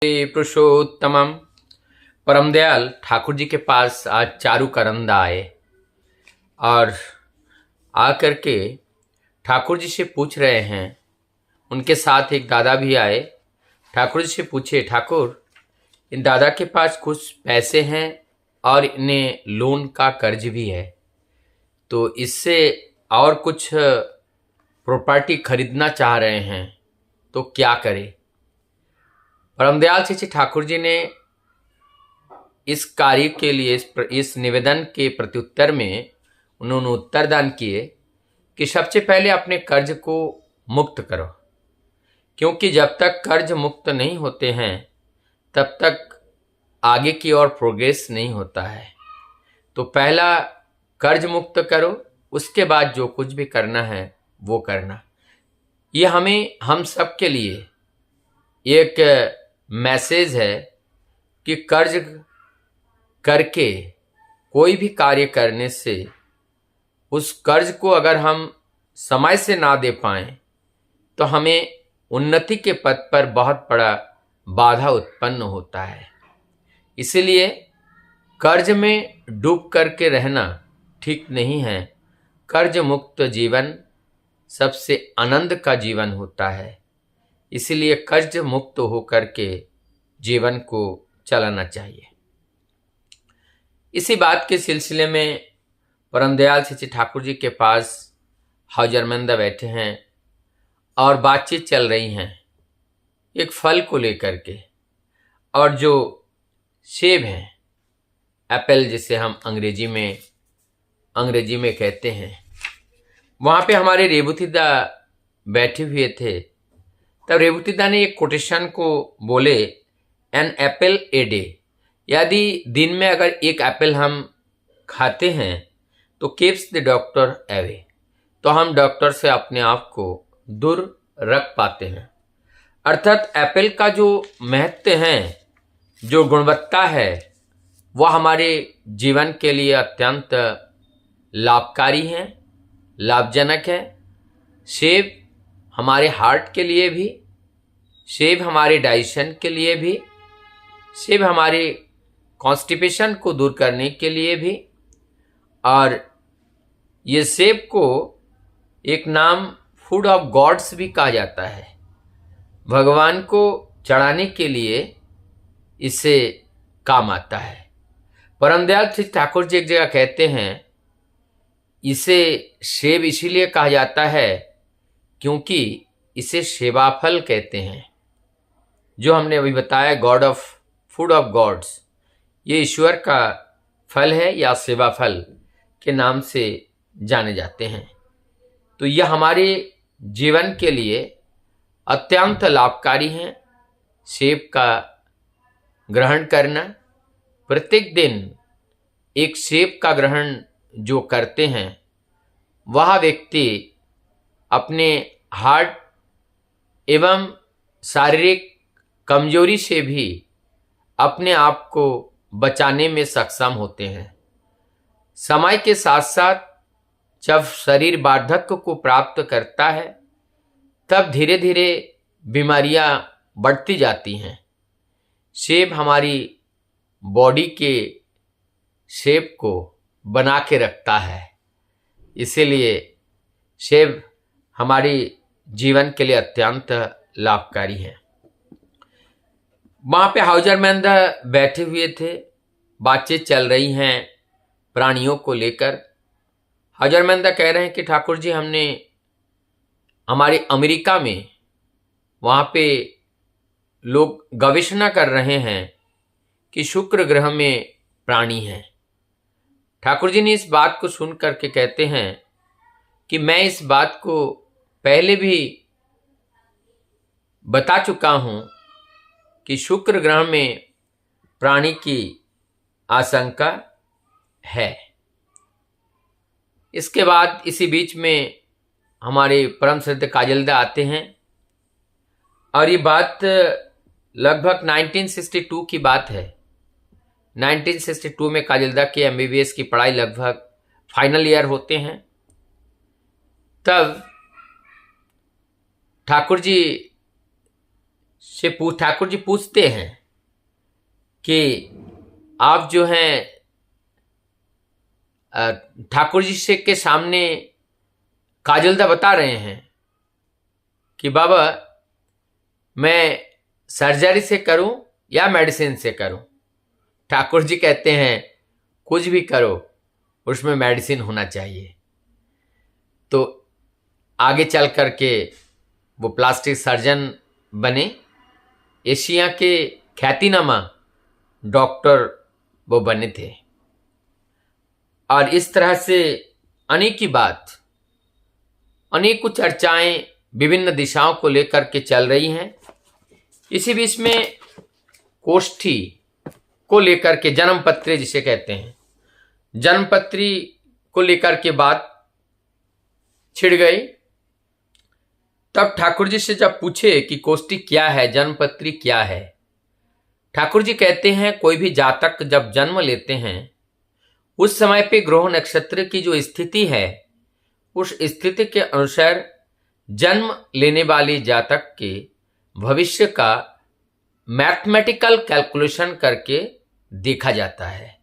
पुरुषोत्तमम परम दयाल ठाकुर जी के पास आज चारू करंदा आए और आकर के ठाकुर जी से पूछ रहे हैं। उनके साथ एक दादा भी आए। ठाकुर जी से पूछे, ठाकुर इन दादा के पास कुछ पैसे हैं और इन्हें लोन का कर्ज भी है, तो इससे और कुछ प्रॉपर्टी खरीदना चाह रहे हैं, तो क्या करें। परमदयाल श्री ठाकुर जी ने इस कार्य के लिए इस निवेदन के प्रत्युत्तर में उन्होंने उत्तरदान किए कि सबसे पहले अपने कर्ज को मुक्त करो, क्योंकि जब तक कर्ज मुक्त नहीं होते हैं तब तक आगे की ओर प्रोग्रेस नहीं होता है। तो पहला कर्ज मुक्त करो, उसके बाद जो कुछ भी करना है वो करना। ये हम सब के लिए एक मैसेज है कि कर्ज करके कोई भी कार्य करने से उस कर्ज को अगर हम समय से ना दे पाएं तो हमें उन्नति के पथ पर बहुत बड़ा बाधा उत्पन्न होता है। इसीलिए कर्ज में डूब करके रहना ठीक नहीं है। कर्ज मुक्त जीवन सबसे आनंद का जीवन होता है। इसीलिए कर्ज मुक्त होकर के जीवन को चलाना चाहिए। इसी बात के सिलसिले में परमदयाल श्री ठाकुर जी के पास हौजरमंदा बैठे हैं और बातचीत चल रही हैं एक फल को लेकर के। और जो सेब है, एप्पल जिसे हम अंग्रेजी में कहते हैं, वहाँ पे हमारे रेवतीदा बैठे हुए थे। तब रेवतीदा ने एक कोटेशन को बोले, एन एप्पल ए डे, यदि दिन में अगर एक एप्पल हम खाते हैं तो कीप्स द डॉक्टर अवे, तो हम डॉक्टर से अपने आप को दूर रख पाते हैं। अर्थात एप्पल का जो महत्व है, जो गुणवत्ता है, वह हमारे जीवन के लिए अत्यंत लाभकारी है, लाभजनक है। सेब हमारे हार्ट के लिए भी, सेब हमारे डाइजेशन के लिए भी, सेब हमारे कॉन्स्टिपेशन को दूर करने के लिए भी, और ये सेब को एक नाम फूड ऑफ गॉड्स भी कहा जाता है। भगवान को चढ़ाने के लिए इसे काम आता है। परमदयाल श्री ठाकुर जी एक जगह कहते हैं, इसे सेब इसीलिए कहा जाता है क्योंकि इसे सेवा फल कहते हैं। जो हमने अभी बताया, god of food of gods, ये ईश्वर का फल है या सेवा फल के नाम से जाने जाते हैं। तो यह हमारे जीवन के लिए अत्यंत लाभकारी हैं। सेब का ग्रहण करना, प्रत्येक दिन एक सेब का ग्रहण जो करते हैं वह व्यक्ति अपने हार्ट एवं शारीरिक कमजोरी से भी अपने आप को बचाने में सक्षम होते हैं। समय के साथ साथ जब शरीर वार्धक्य को प्राप्त करता है तब धीरे धीरे बीमारियां बढ़ती जाती हैं। सेब हमारी बॉडी के शेप को बना के रखता है, इसीलिए सेब हमारी जीवन के लिए अत्यंत लाभकारी है। वहाँ पे हौजरमंदा बैठे हुए थे, बातचीत चल रही हैं प्राणियों को लेकर। हौजरमंदा कह रहे हैं कि ठाकुर जी, हमने हमारे अमेरिका में वहाँ पे लोग गवेषणा कर रहे हैं कि शुक्र ग्रह में प्राणी हैं। ठाकुर जी ने इस बात को सुन करके कहते हैं कि मैं इस बात को पहले भी बता चुका हूँ कि शुक्र ग्रह में प्राणी की आशंका है। इसके बाद इसी बीच में हमारे परम श्रद्धेय काजलदा आते हैं और ये बात लगभग 1962 की बात है। 1962 में काजलदा के MBBS की पढ़ाई लगभग फाइनल ईयर होते हैं। तब ठाकुर जी से ठाकुर जी पूछते हैं कि आप जो हैं ठाकुर जी से के सामने काजलदा बता रहे हैं कि बाबा मैं सर्जरी से करूं या मेडिसिन से करूं। ठाकुर जी कहते हैं कुछ भी करो, उसमें मेडिसिन होना चाहिए। तो आगे चल करके वो प्लास्टिक सर्जन बने, एशिया के ख्यातिनामा डॉक्टर वो बने थे। और इस तरह से अनेक बात, अनेकों चर्चाएं विभिन्न दिशाओं को लेकर के चल रही हैं। इसी बीच में कोष्ठी को लेकर के जन्मपत्री जिसे कहते हैं, जन्मपत्री को लेकर के बात छिड़ गई। तब ठाकुर जी से जब पूछे कि कोष्ठी क्या है, जन्मपत्री क्या है, ठाकुर जी कहते हैं कोई भी जातक जब जन्म लेते हैं उस समय पे ग्रह नक्षत्र की जो स्थिति है उस स्थिति के अनुसार जन्म लेने वाले जातक के भविष्य का मैथमेटिकल कैलकुलेशन करके देखा जाता है,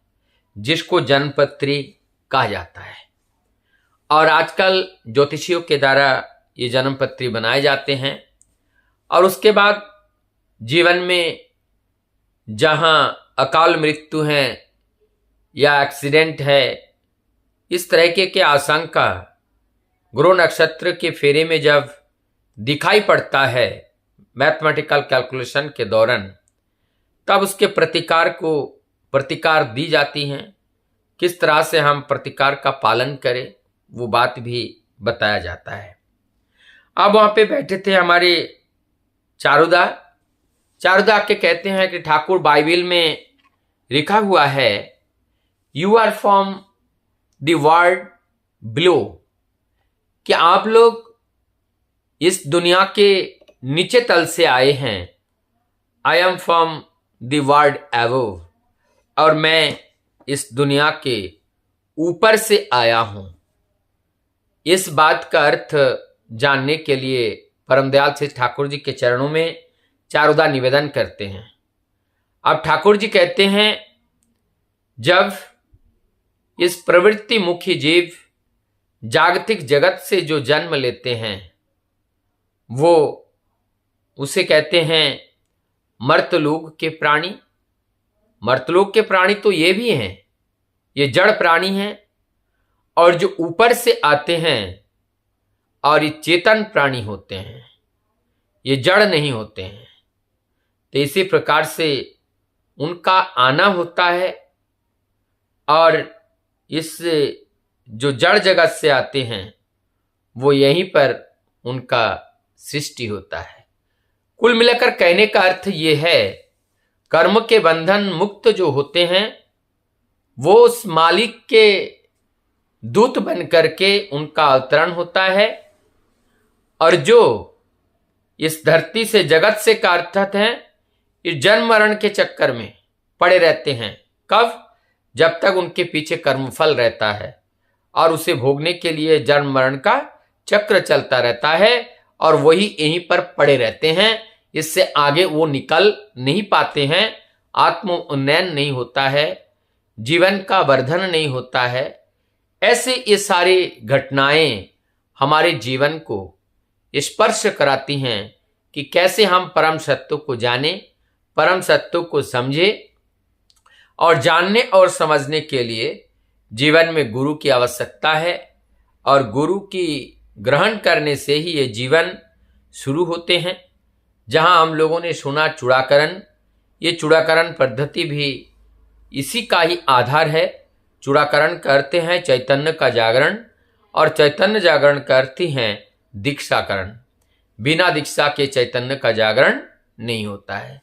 जिसको जन्मपत्री कहा जाता है। और आजकल ज्योतिषियों के द्वारा ये जन्मपत्री बनाए जाते हैं। और उसके बाद जीवन में जहां अकाल मृत्यु है या एक्सीडेंट है, इस तरह के आशंका ग्रह नक्षत्र के फेरे में जब दिखाई पड़ता है मैथमेटिकल कैलकुलेशन के दौरान, तब उसके प्रतिकार दी जाती हैं। किस तरह से हम प्रतिकार का पालन करें वो बात भी बताया जाता है। अब वहां पे बैठे थे हमारे चारुदा के कहते हैं कि ठाकुर बाइबिल में लिखा हुआ है you are from the world below, कि आप लोग इस दुनिया के नीचे तल से आए हैं। I am from the world above, और मैं इस दुनिया के ऊपर से आया हूं। इस बात का अर्थ जानने के लिए परमदयाल श्री ठाकुर जी के चरणों में चारुदा निवेदन करते हैं। अब ठाकुर जी कहते हैं जब इस प्रवृत्ति मुखी जीव जागतिक जगत से जो जन्म लेते हैं वो उसे कहते हैं मर्तलोक के प्राणी। मर्तलोक के प्राणी तो ये भी हैं, ये जड़ प्राणी हैं, और जो ऊपर से आते हैं और ये चेतन प्राणी होते हैं, ये जड़ नहीं होते हैं। तो इसी प्रकार से उनका आना होता है, और इस जो जड़ जगत से आते हैं वो यहीं पर उनका सृष्टि होता है। कुल मिलाकर कहने का अर्थ ये है, कर्म के बंधन मुक्त जो होते हैं वो उस मालिक के दूत बन करके उनका अवतरण होता है, और जो इस धरती से जगत से कारथत हैं इस जन्म मरण के चक्कर में पड़े रहते हैं। कब? जब तक उनके पीछे कर्मफल रहता है और उसे भोगने के लिए जन्म मरण का चक्र चलता रहता है, और वही यहीं पर पड़े रहते हैं। इससे आगे वो निकल नहीं पाते हैं, आत्म उन्नयन नहीं होता है, जीवन का वर्धन नहीं होता है। ऐसे ये सारी घटनाएं हमारे जीवन को स्पर्श कराती हैं कि कैसे हम परम सत्य को जाने, परम सत्य को समझे। और जानने और समझने के लिए जीवन में गुरु की आवश्यकता है, और गुरु की ग्रहण करने से ही ये जीवन शुरू होते हैं। जहां हम लोगों ने सुना चूड़ाकरण, ये चूड़ाकरण पद्धति भी इसी का ही आधार है। चूड़ाकरण करते हैं चैतन्य का जागरण, और चैतन्य जागरण करती हैं दीक्षाकरण। बिना दीक्षा के चैतन्य का जागरण नहीं होता है।